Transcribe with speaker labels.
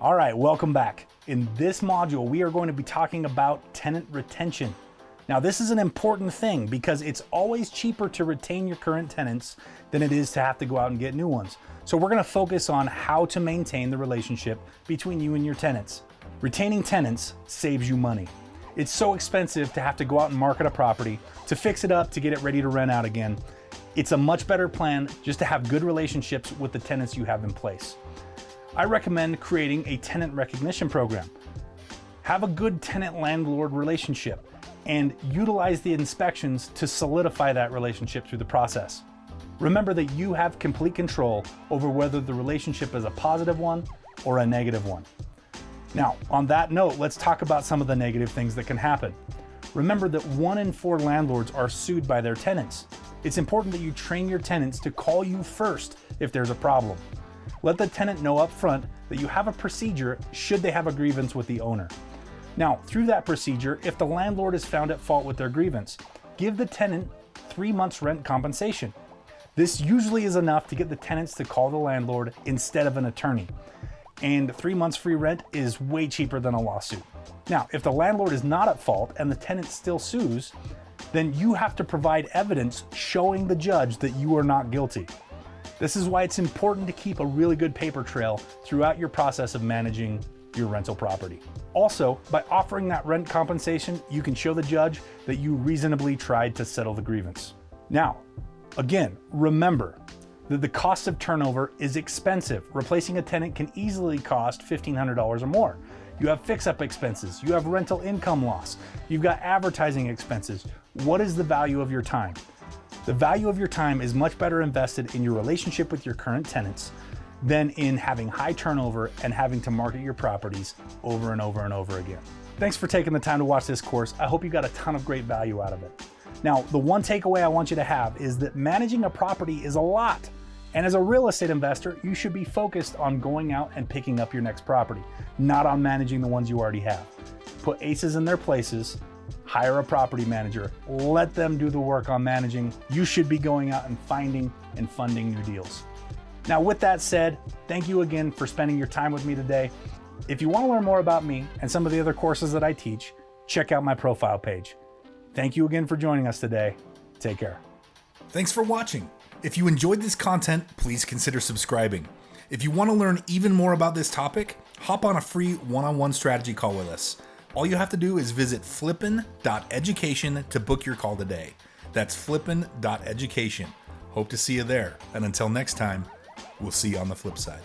Speaker 1: All right, welcome back. In this module, we are going to be talking about tenant retention. Now, this is an important thing because it's always cheaper to retain your current tenants than it is to have to go out and get new ones. So we're going to focus on how to maintain the relationship between you and your tenants. Retaining tenants saves you money. It's so expensive to have to go out and market a property, to fix it up, to get it ready to rent out again. It's a much better plan just to have good relationships with the tenants you have in place. I recommend creating a tenant recognition program. Have a good tenant-landlord relationship and utilize the inspections to solidify that relationship through the process. Remember that you have complete control over whether the relationship is a positive one or a negative one. Now, on that note, let's talk about some of the negative things that can happen. Remember that 1 in 4 landlords are sued by their tenants. It's important that you train your tenants to call you first if there's a problem. Let the tenant know up front that you have a procedure should they have a grievance with the owner. Now, through that procedure, if the landlord is found at fault with their grievance, give the tenant 3 months rent compensation. This usually is enough to get the tenants to call the landlord instead of an attorney. And 3 months free rent is way cheaper than a lawsuit. Now, if the landlord is not at fault and the tenant still sues, then you have to provide evidence showing the judge that you are not guilty. This is why it's important to keep a really good paper trail throughout your process of managing your rental property. Also, by offering that rent compensation, you can show the judge that you reasonably tried to settle the grievance. Now, again, remember that the cost of turnover is expensive. Replacing a tenant can easily cost $1,500 or more. You have fix-up expenses, you have rental income loss, you've got advertising expenses. What is the value of your time? The value of your time is much better invested in your relationship with your current tenants than in having high turnover and having to market your properties over and over and over again. Thanks for taking the time to watch this course. I hope you got a ton of great value out of it. Now, the one takeaway I want you to have is that managing a property is a lot. And as a real estate investor, you should be focused on going out and picking up your next property, not on managing the ones you already have. Put aces in their places, hire a property manager, let them do the work on managing. You should be going out and finding and funding new deals. Now, with that said, thank you again for spending your time with me today. If you want to learn more about me and some of the other courses that I teach, check out my profile page. Thank you again for joining us today. Take care.
Speaker 2: Thanks for watching. If you enjoyed this content, please consider subscribing. If you want to learn even more about this topic, hop on a free one-on-one strategy call with us. All you have to do is visit flippin.education to book your call today. That's flippin.education. Hope to see you there. And until next time, we'll see you on the flip side.